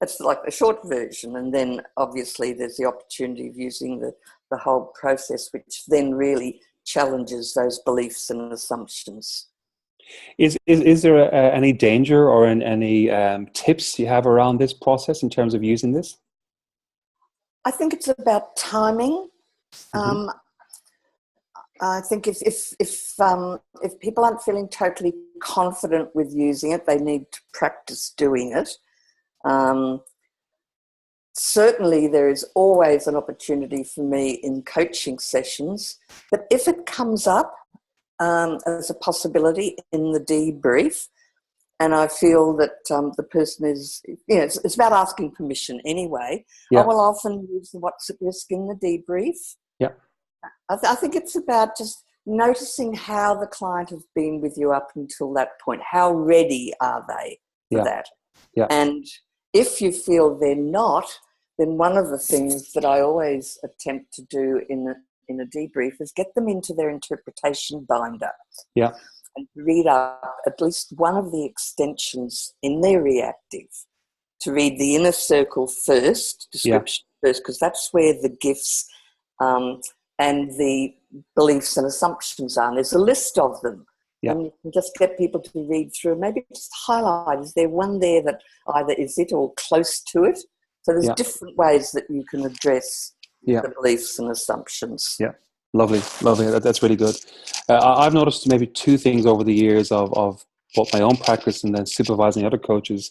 That's like the short version. And then obviously there's the opportunity of using the whole process, which then really challenges those beliefs and assumptions. Is there any danger or any tips you have around this process in terms of using this? I think it's about timing. Mm-hmm. I think if people aren't feeling totally confident with using it, they need to practice doing it. Certainly there is always an opportunity for me in coaching sessions, but if it comes up as a possibility in the debrief, and I feel that the person is, it's about asking permission anyway. Yeah. I will often use the what's at risk in the debrief. Yeah. I think it's about just noticing how the client has been with you up until that point. How ready are they for that? Yeah. And if you feel they're not, then one of the things that I always attempt to do in a debrief is get them into their interpretation binder. Yeah. And read up at least one of the extensions in their reactive. To read the inner circle first, description first, because that's where the gifts and the beliefs and assumptions are. And there's a list of them. Yeah. And you can just get people to read through. Maybe just highlight, is there one there that either is it or close to it? So there's different ways that you can address the beliefs and assumptions. Yeah, lovely. That's really good. I've noticed maybe 2 things over the years of both my own practice and then supervising other coaches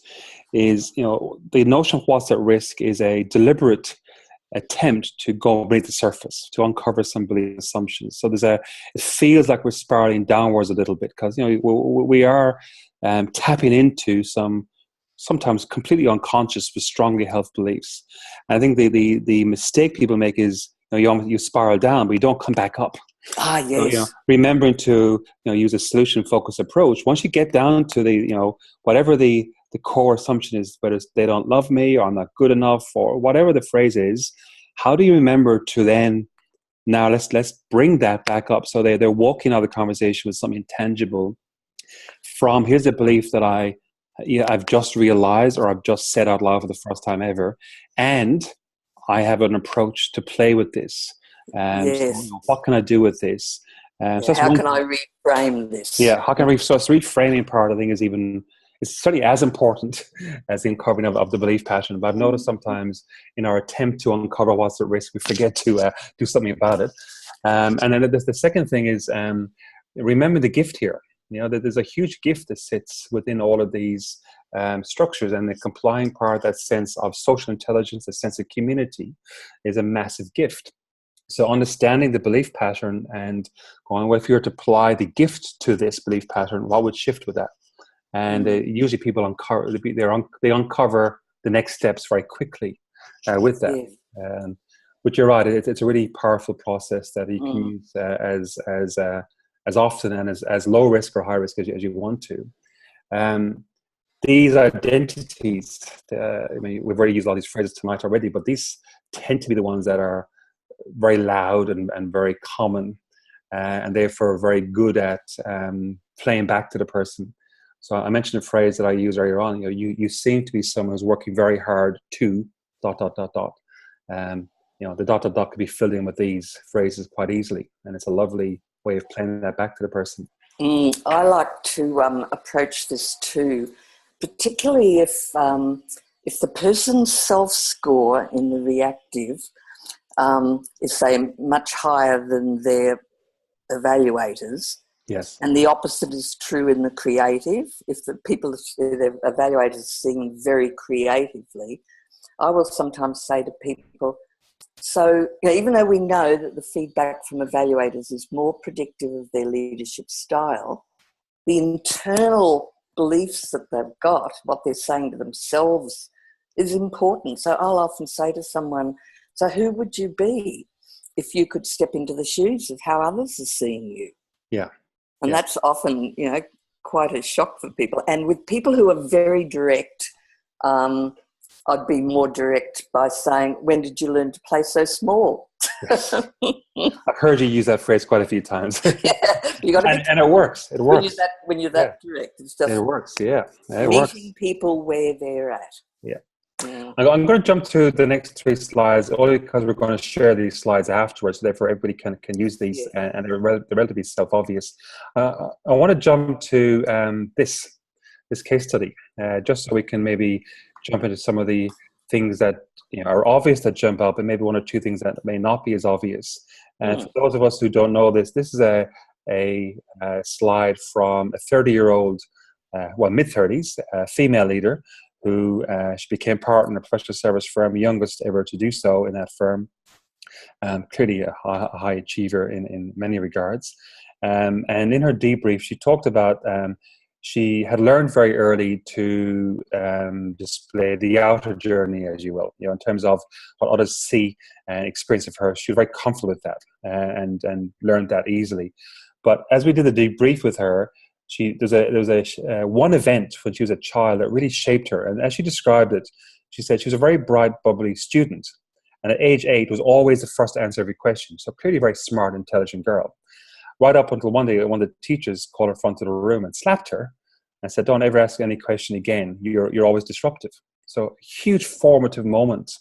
is, the notion of what's at risk is a deliberate attempt to go beneath the surface, to uncover some belief assumptions. So it feels like we're spiraling downwards a little bit because we are tapping into some sometimes completely unconscious but strongly held beliefs. And I think the mistake people make is you spiral down, but you don't come back up. Ah, yes. So, remembering to use a solution focused approach. Once you get down to the whatever the core assumption is, whether it's they don't love me or I'm not good enough or whatever the phrase is, how do you remember to then now let's bring that back up so they're walking out of the conversation with something tangible from here's a belief that I've just realized or I've just said out loud for the first time ever, and I have an approach to play with this. Yes. So, what can I do with this? So how can I reframe this? Yeah, how can so it's reframing part I think is it's certainly as important as the uncovering of the belief pattern. But I've noticed sometimes in our attempt to uncover what's at risk, we forget to do something about it. And then the second thing is remember the gift here. That there's a huge gift that sits within all of these structures, and the complying part, that sense of social intelligence, the sense of community, is a massive gift. So understanding the belief pattern and going, well, if you were to apply the gift to this belief pattern, what would shift with that? And usually people uncover the next steps very quickly with that. Yeah. But you're right; it's a really powerful process that you can use as often and as low risk or high risk as you want to. these identities, I mean, we've already used all these phrases tonight already, but these tend to be the ones that are very loud and very common, and therefore very good at playing back to the person. So I mentioned a phrase that I used earlier on. You seem to be someone who's working very hard to ... The ... could be filled in with these phrases quite easily, and it's a lovely way of playing that back to the person. I like to approach this too, particularly if the person's self-score in the reactive is, say, much higher than their evaluators. Yes. And the opposite is true in the creative. If the evaluators are seeing very creatively, I will sometimes say to people, so even though we know that the feedback from evaluators is more predictive of their leadership style, the internal beliefs that they've got, what they're saying to themselves, is important. So I'll often say to someone, so who would you be if you could step into the shoes of how others are seeing you? Yeah. And that's often, quite a shock for people. And with people who are very direct, I'd be more direct by saying, when did you learn to play so small? Yes. I've heard you use that phrase quite a few times. You got to and it works. It works. When you're that direct. It's just it works, yeah. It meeting works. people where they're at. Yeah. Yeah. I'm going to jump to the next 3 slides, only because we're going to share these slides afterwards, so therefore everybody can use these, and they're relatively self-obvious. I want to jump to this case study, just so we can maybe jump into some of the things that are obvious that jump out, but maybe 1 or 2 things that may not be as obvious. And for those of us who don't know this is a slide from a 30-year-old, mid-30s, female leader, who she became part in a professional service firm, youngest ever to do so in that firm. Clearly a high achiever in many regards. And in her debrief, she talked about she had learned very early to display the outer journey, as you will, in terms of what others see and experience of her. She was very comfortable with that and learned that easily. But as we did the debrief with her, there was a one event when she was a child that really shaped her. And as she described it, she said she was a very bright, bubbly student. And at age 8 was always the first to answer every question. So clearly a very smart, intelligent girl. Right up until one day, one of the teachers called her front of the room and slapped her and said, don't ever ask any question again. You're always disruptive. So huge formative moment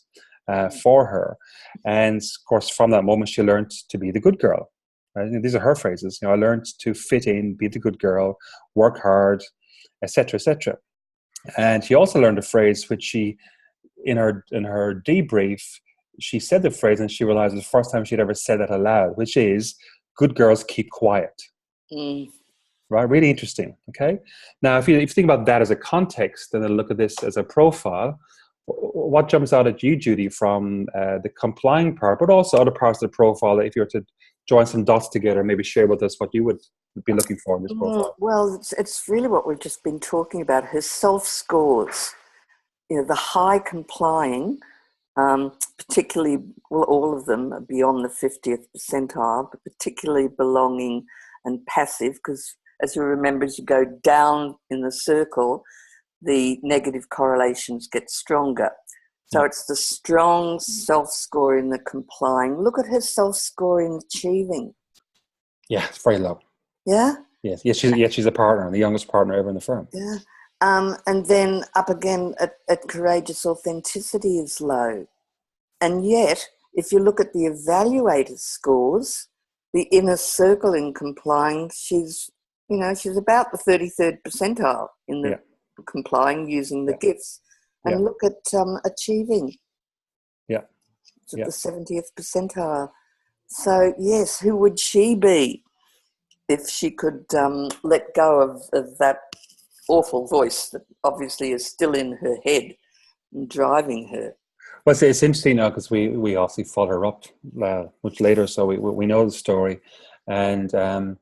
for her. And of course, from that moment, she learned to be the good girl. Right? These are her phrases. I learned to fit in, be the good girl, work hard, etc., etc. And she also learned a phrase which she, in her debrief, she said the phrase and she realized it was the first time she'd ever said that aloud, which is, good girls keep quiet. Right? Really interesting. Okay. Now, if you think about that as a context, and then look at this as a profile, what jumps out at you, Judy, from the complying part, but also other parts of the profile, that if you were to join some dots together, maybe share with us what you would be looking for in this profile? Well, it's really what we've just been talking about, her self-scores. The high complying, particularly, well, all of them are beyond the 50th percentile, but particularly belonging and passive, because as you remember, as you go down in the circle, the negative correlations get stronger. So it's the strong self-score in the complying. Look at her self-score in achieving. Yeah, it's very low. Yeah? Yes, she's a partner, the youngest partner ever in the firm. Yeah. And then up again at courageous authenticity is low. And yet, if you look at the evaluator scores, the inner circle in complying, she's about the 33rd percentile in the complying using the gifts. And look at achieving. Yeah. It's at the 70th percentile. So, yes, who would she be if she could let go of that awful voice that obviously is still in her head and driving her? Well, it's interesting now because we obviously followed her up much later, so we know the story. And,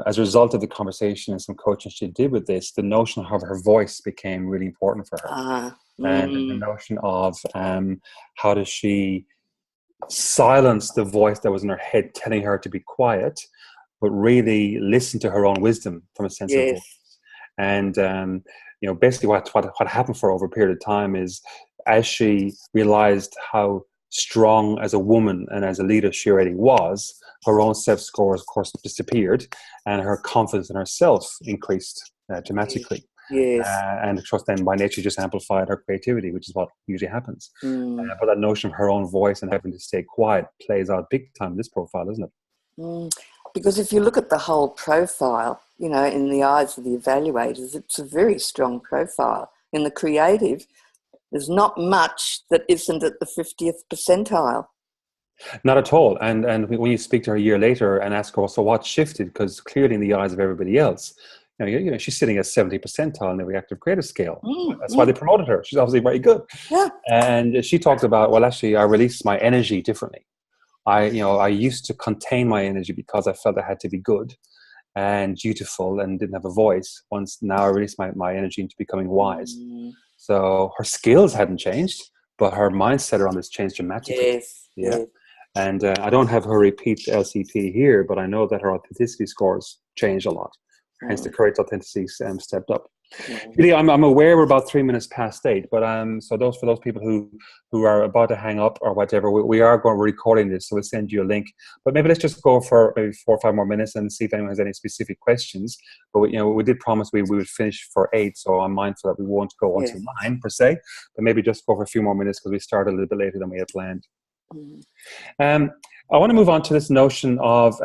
as a result of the conversation and some coaching she did with this, the notion of her voice became really important for her. And the notion of how does she silence the voice that was in her head telling her to be quiet, but really listen to her own wisdom from a sense of voice. And basically what happened for her over a period of time is, as she realized how strong as a woman and as a leader she already was, her own self-score, of course, disappeared, and her confidence in herself increased dramatically. Yes. And of course, then by nature, just amplified her creativity, which is what usually happens. Mm. But that notion of her own voice and having to stay quiet plays out big time in this profile, isn't it? Mm. Because if you look at the whole profile, in the eyes of the evaluators, it's a very strong profile. In the creative, there's not much that isn't at the 50th percentile. Not at all. And when you speak to her a year later and ask her, so what shifted? Because clearly in the eyes of everybody else, she's sitting at 70 percentile in the reactive creative scale. That's why they promoted her. She's obviously very good. Yeah. And she talked about, well, actually, I released my energy differently. I used to contain my energy because I felt I had to be good and dutiful and didn't have a voice. Now I released my energy into becoming wise. So her skills hadn't changed, but her mindset around this changed dramatically. Yes. And I don't have her repeat LCP here, but I know that her authenticity scores changed a lot. Hence the courage authenticity stepped up. Really, I'm aware we're about 3 minutes past 8, but so for those people who are about to hang up or whatever, we are going to be recording this, so we'll send you a link. But maybe let's just go for maybe 4 or 5 more minutes and see if anyone has any specific questions. But we did promise we would finish for 8, so I'm mindful that we won't go on to 9 per se, but maybe just go for a few more minutes because we started a little bit later than we had planned. I want to move on to this notion of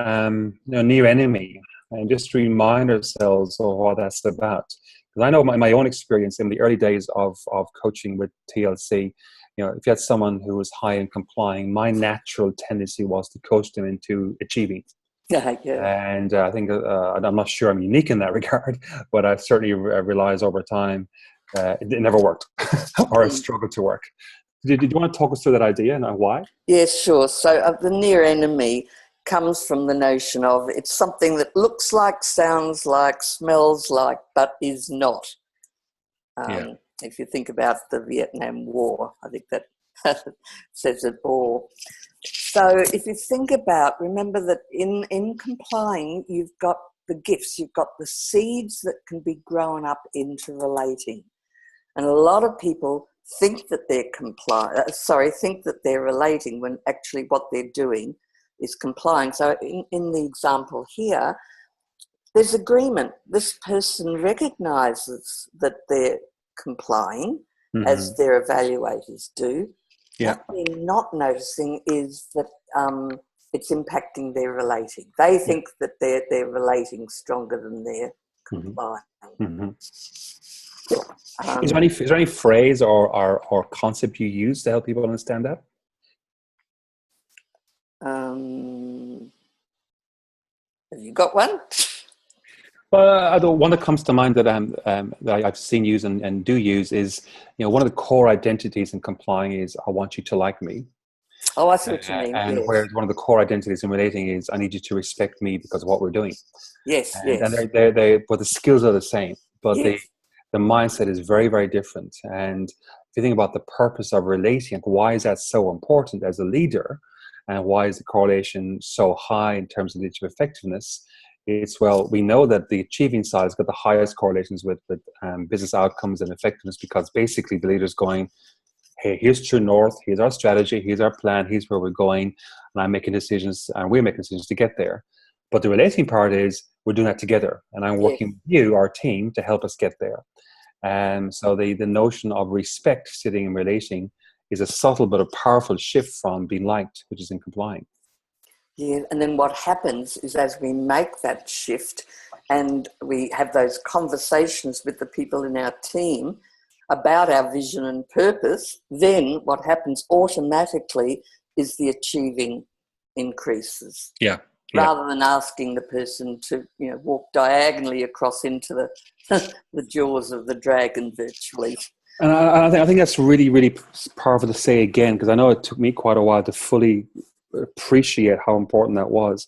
near enemy, and just remind ourselves of what that's about. Because I know my own experience in the early days of coaching with TLC, if you had someone who was high in complying, my natural tendency was to coach them into achieving. And I think I'm not sure I'm unique in that regard, but I certainly realized over time it never worked or it struggled to work. Did you want to talk us through that idea and why? Yes, sure. So the near enemy comes from the notion of it's something that looks like, sounds like, smells like, but is not. If you think about the Vietnam War, I think that says it all. So if you think about, remember that in complying, you've got the gifts, you've got the seeds that can be grown up into relating. And a lot of people think that they're relating when actually what they're doing is complying. So in the example here, there's agreement. This person recognizes that they're complying as their evaluators do. Yeah. What they're not noticing is that it's impacting their relating. They think that they're relating stronger than they're complying. Is there any phrase or concept you use to help people understand that? Have you got one? Well, the one that comes to mind that I've seen use and do use is, one of the core identities in complying is I want you to like me. Oh, I see what you mean. And yes. whereas one of the core identities in relating is I need you to respect me because of what we're doing. Yes, And but the skills are the same, but the mindset is very, very different. And if you think about the purpose of relating, why is that so important as a leader? And why is the correlation so high in terms of the effectiveness? It's, well, we know that the achieving side has got the highest correlations with business outcomes and effectiveness, because basically the leader's going, hey, here's true north, here's our strategy, here's our plan, here's where we're going, and I'm making decisions, and we're making decisions to get there. But the relating part is we're doing that together, and I'm working with you, our team, to help us get there. And so the notion of respect sitting and relating is a subtle but a powerful shift from being liked, which is in complying. Yeah, and then what happens is as we make that shift and we have those conversations with the people in our team about our vision and purpose, then what happens automatically is the achieving increases. Yeah. Rather than asking the person to, walk diagonally across into the jaws of the dragon virtually. And I think that's really, really powerful to say again, because I know it took me quite a while to fully appreciate how important that was.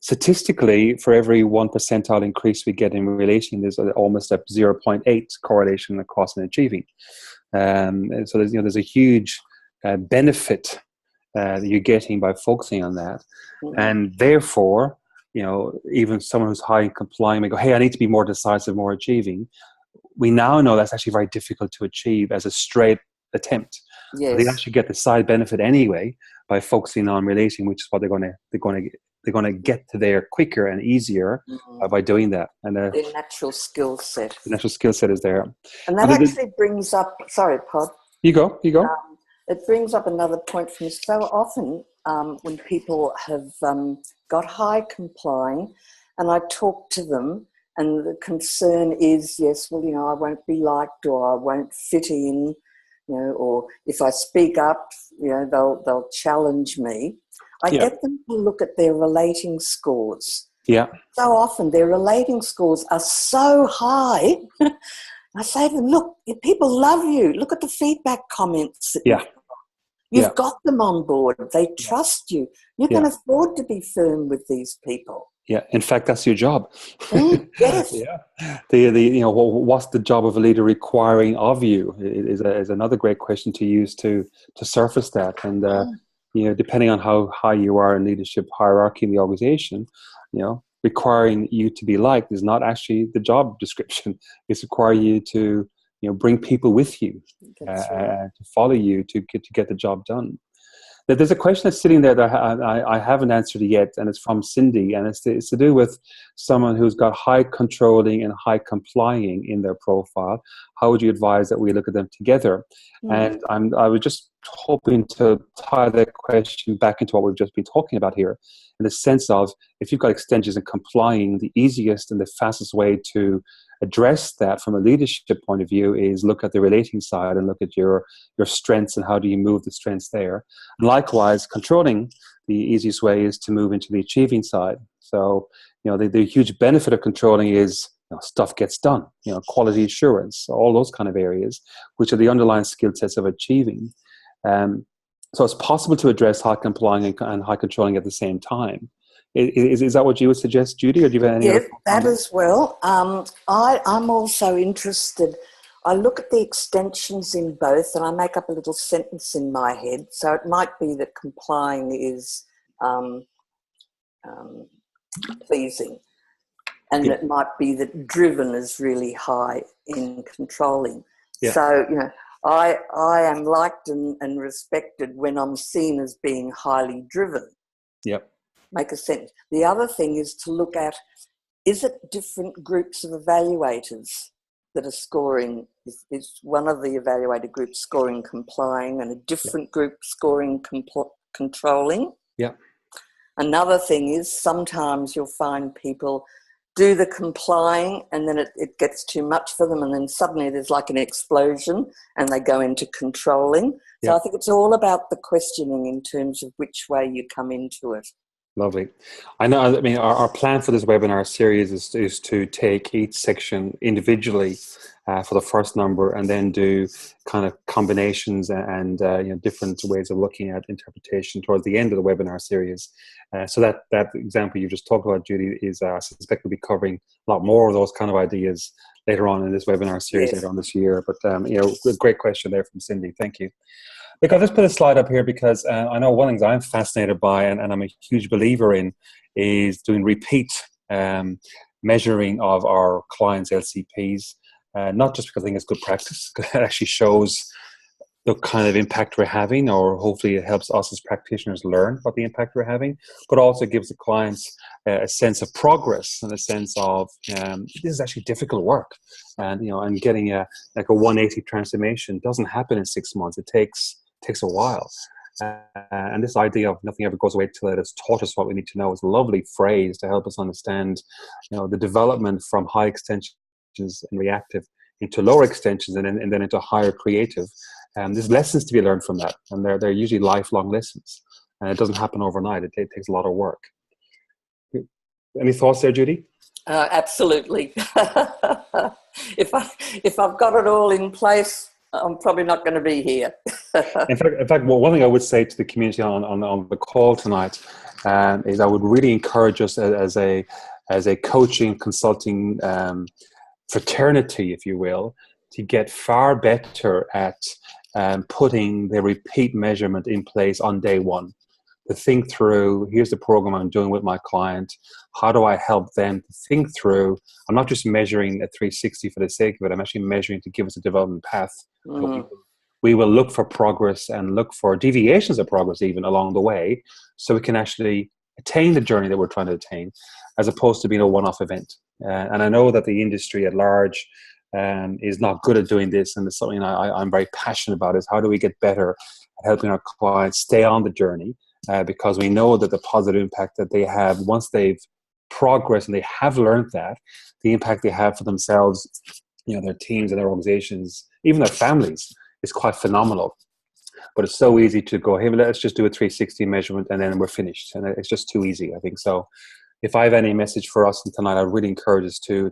Statistically, for every 1 percentile increase we get in relation, there's almost a 0.8 correlation across in achieving. And so there's a huge benefit that you're getting by focusing on that. Mm-hmm. And therefore, even someone who's high in complying may go, hey, I need to be more decisive, more achieving. we now know that's actually very difficult to achieve as a straight attempt. So they Yes. actually get the side benefit anyway by focusing on relating, which is what they're going to get to there quicker and easier by doing that. And Their natural skill set. the natural skill set is there. And that actually brings up, sorry, Pod. You go. It brings up another point for me. So often when people have got high complying and I talk to them and the concern is, yes, well, I won't be liked or I won't fit in, or if I speak up, they'll challenge me. I get them to look at their relating scores. Yeah. So often their relating scores are so high. I say to them, look, people love you. Look at the feedback comments that you've got them on board. They trust you. You can afford to be firm with these people. Yeah. In fact, that's your job. Yes. What's the job of a leader requiring of you is another great question to use to surface that. And, depending on how high you are in leadership hierarchy in the organization, requiring you to be liked is not actually the job description. It's requiring you to, bring people with you, to follow you to get the job done. Now, there's a question that's sitting there that I haven't answered yet, and it's from Cindy, and it's to do with someone who's got high controlling and high complying in their profile. How would you advise that we look at them together? And I was just hoping to tie that question back into what we've just been talking about here, in the sense of, if you've got extensions and complying, the easiest and the fastest way to address that from a leadership point of view is look at the relating side and look at your strengths and how do you move the strengths there. And likewise, controlling, the easiest way is to move into the achieving side. So, the huge benefit of controlling is stuff gets done, quality assurance, all those kind of areas, which are the underlying skill sets of achieving. So it's possible to address high complying and high controlling at the same time. Is that what you would suggest, Judy, or do you have any other thoughts on that as well. I'm also interested. I look at the extensions in both and I make up a little sentence in my head. So it might be that complying is pleasing, and it might be that driven is really high in controlling. So, I am liked and respected when I'm seen as being highly driven. Yep. Make a sentence. The other thing is to look at, is it different groups of evaluators that are scoring? Is one of the evaluator groups scoring complying and a different group scoring controlling? Yeah. Another thing is sometimes you'll find people do the complying and then it gets too much for them and then suddenly there's like an explosion and they go into controlling. So I think it's all about the questioning in terms of which way you come into it. Lovely. I know, our plan for this webinar series is to take each section individually for the first number and then do kind of combinations and different ways of looking at interpretation towards the end of the webinar series. So that example you just talked about, Judy, is I suspect we'll be covering a lot more of those kind of ideas later on in this webinar series later on this year. But, a great question there from Cindy. Thank you. Look, I'll just put a slide up here because I know one of the things I'm fascinated by and I'm a huge believer in is doing repeat measuring of our clients' LCPs, not just because I think it's good practice, because it actually shows the kind of impact we're having, or hopefully it helps us as practitioners learn what the impact we're having, but also gives the clients a sense of progress and a sense of this is actually difficult work, and getting a 180 transformation doesn't happen in 6 months. It takes a while. And this idea of nothing ever goes away till it has taught us what we need to know is a lovely phrase to help us understand, the development from high extensions and reactive into lower extensions and then into higher creative. There's lessons to be learned from that, and they're usually lifelong lessons. And it doesn't happen overnight. It takes a lot of work. Any thoughts there, Judy? Absolutely. If I've got it all in place, I'm probably not going to be here. In fact, one thing I would say to the community on the call tonight is I would really encourage us as a coaching, consulting fraternity, if you will, to get far better at putting the repeat measurement in place on day one. to think through, here's the program I'm doing with my client. How do I help them to think through? I'm not just measuring a 360 for the sake of it. I'm actually measuring to give us a development path. We will look for progress and look for deviations of progress even along the way, so we can actually attain the journey that we're trying to attain, as opposed to being a one-off event. And I know that the industry at large is not good at doing this, and it's something I'm very passionate about, is how do we get better at helping our clients stay on the journey, because we know that the positive impact that they have once they've progressed and they have learned that, the impact they have for themselves, their teams and their organizations, even their families, is quite phenomenal. But it's so easy to go, hey, let's just do a 360 measurement and then we're finished. And it's just too easy, I think. So if I have any message for us tonight, I really encourage us to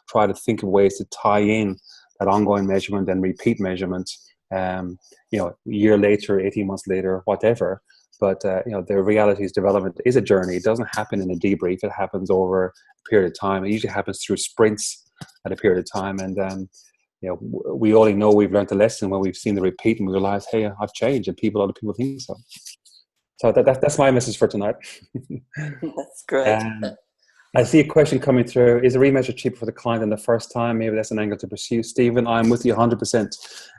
try to think of ways to tie in that ongoing measurement and repeat measurement, a year later, 18 months later, whatever. But, the reality is development is a journey. It doesn't happen in a debrief. It happens over a period of time. It usually happens through sprints at a period of time. And, we only know we've learned the lesson when we've seen the repeat and we realize, hey, I've changed, and other people think so. So that's my message for tonight. That's great. I see a question coming through. Is a remeasure cheaper for the client than the first time? Maybe that's an angle to pursue. Stephen, I'm with you 100%.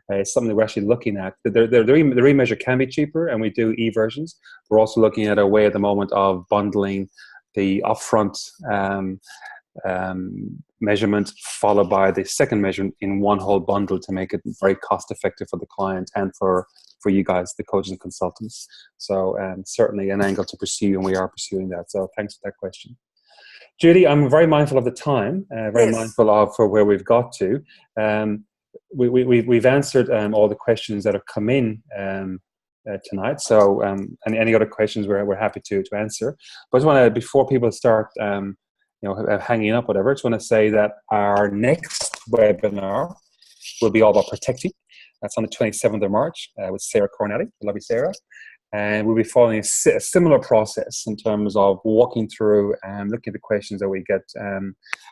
It's something that we're actually looking at. The remeasure can be cheaper, and we do e-versions. We're also looking at a way at the moment of bundling the upfront measurement followed by the second measurement in one whole bundle to make it very cost effective for the client and for you guys, the coaches and consultants. So certainly an angle to pursue, and we are pursuing that. So thanks for that question. Judy, I'm very mindful of the time, mindful of for where we've got to. We've answered all the questions that have come in tonight. So any other questions we're happy to answer. But I just want to, before people start hanging up, whatever, I just want to say that our next webinar will be all about protecting. That's on the 27th of March with Sarah Cornelli, lovely Sarah. And we'll be following a similar process in terms of walking through and looking at the questions that we get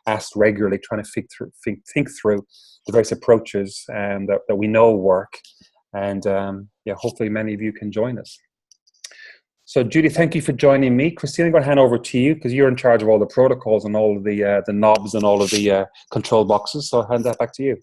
asked regularly, trying to think through the various approaches that we know work. And hopefully many of you can join us. So Judy, thank you for joining me. Christine, I'm going to hand over to you because you're in charge of all the protocols and all of the knobs and all of the control boxes. So I'll hand that back to you.